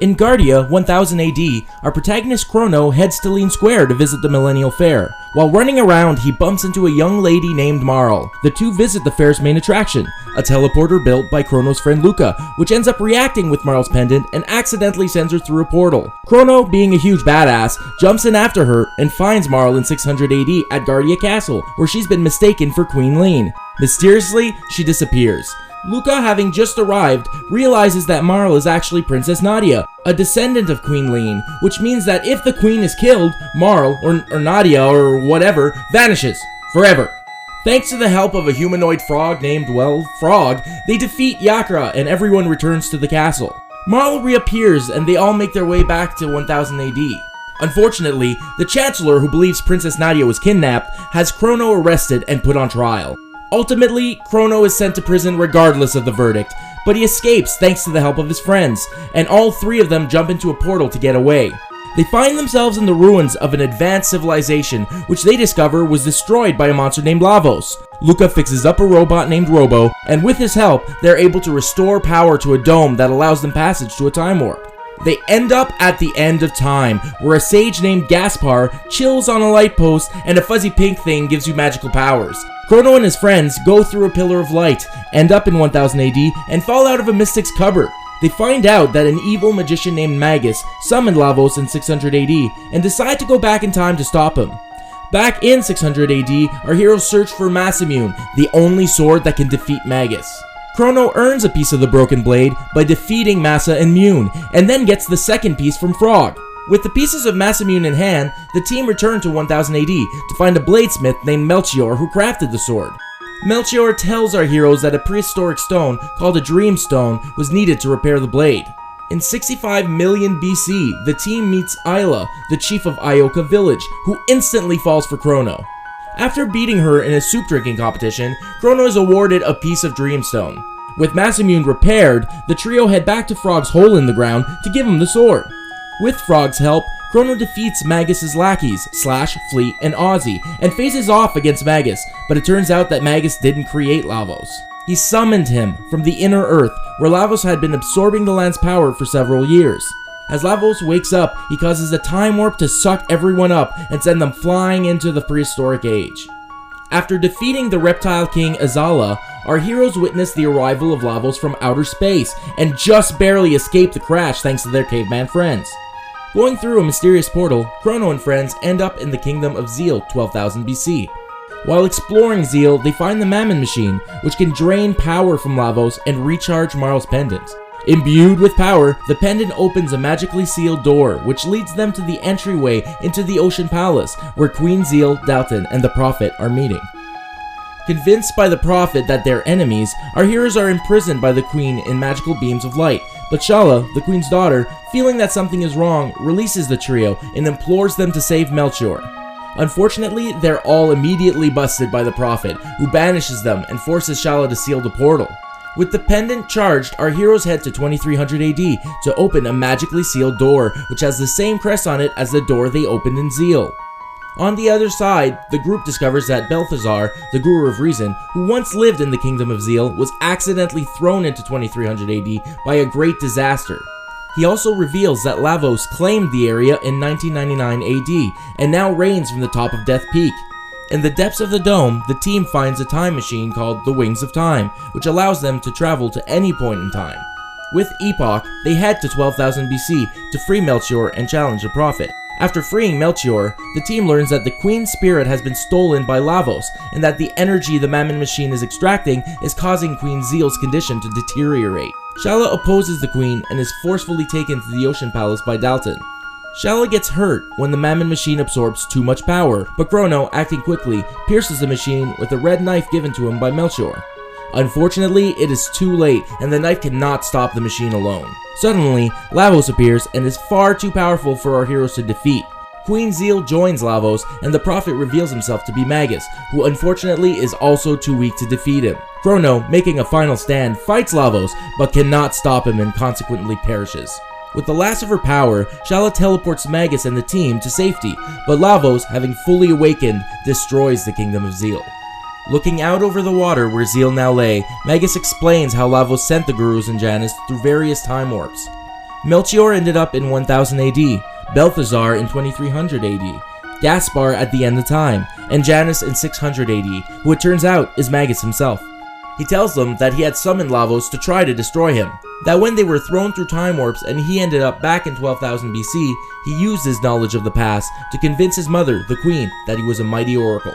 In Guardia 1000 AD, our protagonist Chrono heads to Lean Square to visit the Millennial Fair. While running around, he bumps into a young lady named Marl. The two visit the fair's main attraction, a teleporter built by Chrono's friend Luca, which ends up reacting with Marl's pendant and accidentally sends her through a portal. Chrono, being a huge badass, jumps in after her and finds Marl in 600 AD at Guardia Castle, where she's been mistaken for Queen Lean. Mysteriously, she disappears. Luca, having just arrived, realizes that Marl is actually Princess Nadia, a descendant of Queen Lean, which means that if the queen is killed, Marl, or Nadia, or whatever, vanishes. Forever. Thanks to the help of a humanoid frog named, Frog, they defeat Yakra and everyone returns to the castle. Marl reappears and they all make their way back to 1000 AD. Unfortunately, the Chancellor, who believes Princess Nadia was kidnapped, has Chrono arrested and put on trial. Ultimately, Chrono is sent to prison regardless of the verdict, but he escapes thanks to the help of his friends, and all three of them jump into a portal to get away. They find themselves in the ruins of an advanced civilization, which they discover was destroyed by a monster named Lavos. Luca fixes up a robot named Robo, and with his help, they're able to restore power to a dome that allows them passage to a time warp. They end up at the end of time, where a sage named Gaspar chills on a light post and a fuzzy pink thing gives you magical powers. Chrono and his friends go through a pillar of light, end up in 1000 AD, and fall out of a mystic's cupboard. They find out that an evil magician named Magus summoned Lavos in 600 AD, and decide to go back in time to stop him. Back in 600 AD, our heroes search for Masamune, the only sword that can defeat Magus. Chrono earns a piece of the broken blade by defeating Massa and Mune, and then gets the second piece from Frog. With the pieces of Masamune in hand, the team return to 1000 AD to find a bladesmith named Melchior who crafted the sword. Melchior tells our heroes that a prehistoric stone called a Dream Stone was needed to repair the blade. In 65 million BC, the team meets Isla, the chief of Ioka village, who instantly falls for Chrono. After beating her in a soup drinking competition, Chrono is awarded a piece of Dreamstone. With Masamune repaired, the trio head back to Frog's hole in the ground to give him the sword. With Frog's help, Chrono defeats Magus's lackeys, Slash, Fleet, and Ozzy, and faces off against Magus, but it turns out that Magus didn't create Lavos. He summoned him from the inner earth, where Lavos had been absorbing the land's power for several years. As Lavos wakes up, he causes a time warp to suck everyone up and send them flying into the prehistoric age. After defeating the reptile king Azala, our heroes witness the arrival of Lavos from outer space and just barely escape the crash thanks to their caveman friends. Going through a mysterious portal, Chrono and friends end up in the kingdom of Zeal 12,000 BC. While exploring Zeal, they find the Mammon Machine, which can drain power from Lavos and recharge Marl's pendant. Imbued with power, the pendant opens a magically sealed door, which leads them to the entryway into the Ocean Palace, where Queen Zeal, Dalton, and the Prophet are meeting. Convinced by the Prophet that they're enemies, our heroes are imprisoned by the Queen in magical beams of light, but Shala, the Queen's daughter, feeling that something is wrong, releases the trio and implores them to save Melchior. Unfortunately, they're all immediately busted by the Prophet, who banishes them and forces Shala to seal the portal. With the pendant charged, our heroes head to 2300 AD to open a magically sealed door, which has the same crest on it as the door they opened in Zeal. On the other side, the group discovers that Balthazar, the Guru of Reason, who once lived in the Kingdom of Zeal, was accidentally thrown into 2300 AD by a great disaster. He also reveals that Lavos claimed the area in 1999 AD, and now reigns from the top of Death Peak. In the depths of the dome, the team finds a time machine called the Wings of Time, which allows them to travel to any point in time. With Epoch, they head to 12,000 BC to free Melchior and challenge the Prophet. After freeing Melchior, the team learns that the Queen's spirit has been stolen by Lavos, and that the energy the Mammon Machine is extracting is causing Queen Zeal's condition to deteriorate. Shala opposes the Queen and is forcefully taken to the Ocean Palace by Dalton. Shala gets hurt when the Mammon Machine absorbs too much power, but Chrono, acting quickly, pierces the machine with a red knife given to him by Melchior. Unfortunately, it is too late, and the knife cannot stop the machine alone. Suddenly, Lavos appears and is far too powerful for our heroes to defeat. Queen Zeal joins Lavos, and the Prophet reveals himself to be Magus, who unfortunately is also too weak to defeat him. Chrono, making a final stand, fights Lavos, but cannot stop him and consequently perishes. With the last of her power, Shala teleports Magus and the team to safety, but Lavos, having fully awakened, destroys the Kingdom of Zeal. Looking out over the water where Zeal now lay, Magus explains how Lavos sent the Gurus and Janus through various time warps. Melchior ended up in 1000 AD, Balthazar in 2300 AD, Gaspar at the end of time, and Janus in 600 AD, who it turns out is Magus himself. He tells them that he had summoned Lavos to try to destroy him, that when they were thrown through time warps and he ended up back in 12,000 BC, he used his knowledge of the past to convince his mother, the queen, that he was a mighty oracle.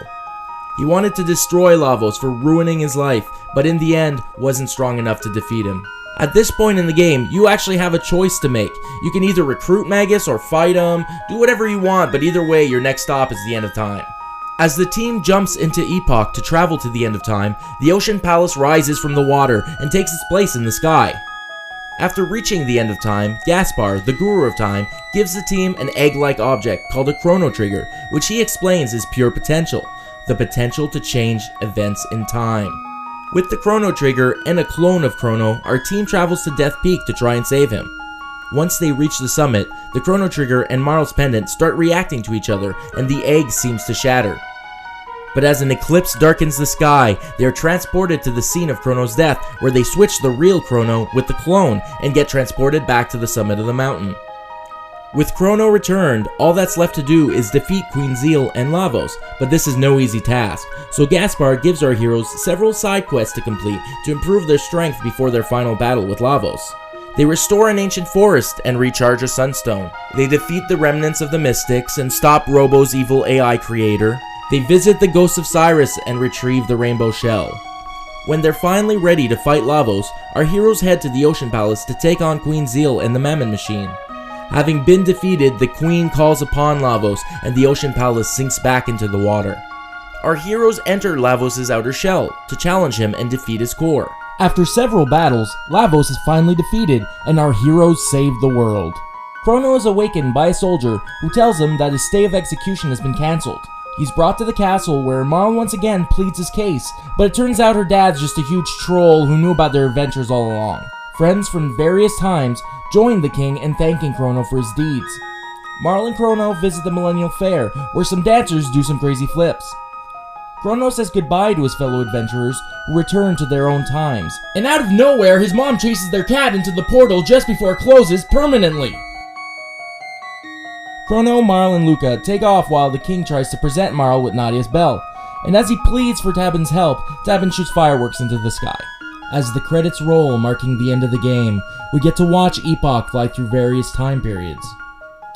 He wanted to destroy Lavos for ruining his life, but in the end wasn't strong enough to defeat him. At this point in the game, you actually have a choice to make. You can either recruit Magus or fight him, do whatever you want, but either way, your next stop is the end of time. As the team jumps into Epoch to travel to the end of time, the Ocean Palace rises from the water and takes its place in the sky. After reaching the end of time, Gaspar, the Guru of Time, gives the team an egg-like object called a Chrono Trigger, which he explains is pure potential, the potential to change events in time. With the Chrono Trigger and a clone of Chrono, our team travels to Death Peak to try and save him. Once they reach the summit, the Chrono Trigger and Marl's pendant start reacting to each other, and the egg seems to shatter. But as an eclipse darkens the sky, they are transported to the scene of Chrono's death, where they switch the real Chrono with the clone and get transported back to the summit of the mountain. With Chrono returned, all that's left to do is defeat Queen Zeal and Lavos, but this is no easy task, so Gaspar gives our heroes several side quests to complete to improve their strength before their final battle with Lavos. They restore an ancient forest and recharge a sunstone. They defeat the remnants of the Mystics and stop Robo's evil AI creator. They visit the Ghost of Cyrus and retrieve the Rainbow Shell. When they're finally ready to fight Lavos, our heroes head to the Ocean Palace to take on Queen Zeal and the Mammon Machine. Having been defeated, the Queen calls upon Lavos and the Ocean Palace sinks back into the water. Our heroes enter Lavos' outer shell to challenge him and defeat his core. After several battles, Lavos is finally defeated and our heroes save the world. Chrono is awakened by a soldier who tells him that his stay of execution has been cancelled. He's brought to the castle where Marl once again pleads his case, but it turns out her dad's just a huge troll who knew about their adventures all along. Friends from various times join the king in thanking Chrono for his deeds. Marl and Chrono visit the Millennial Fair, where some dancers do some crazy flips. Chrono says goodbye to his fellow adventurers, who return to their own times. And out of nowhere, his mom chases their cat into the portal just before it closes permanently. Chrono, Marl, and Luca take off while the king tries to present Marl with Nadia's bell, and as he pleads for Tabin's help, Tabin shoots fireworks into the sky. As the credits roll, marking the end of the game, we get to watch Epoch fly through various time periods.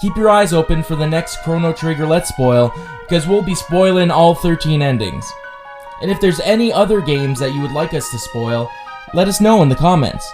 Keep your eyes open for the next Chrono Trigger Let's Spoil, because we'll be spoiling all 13 endings. And if there's any other games that you would like us to spoil, let us know in the comments.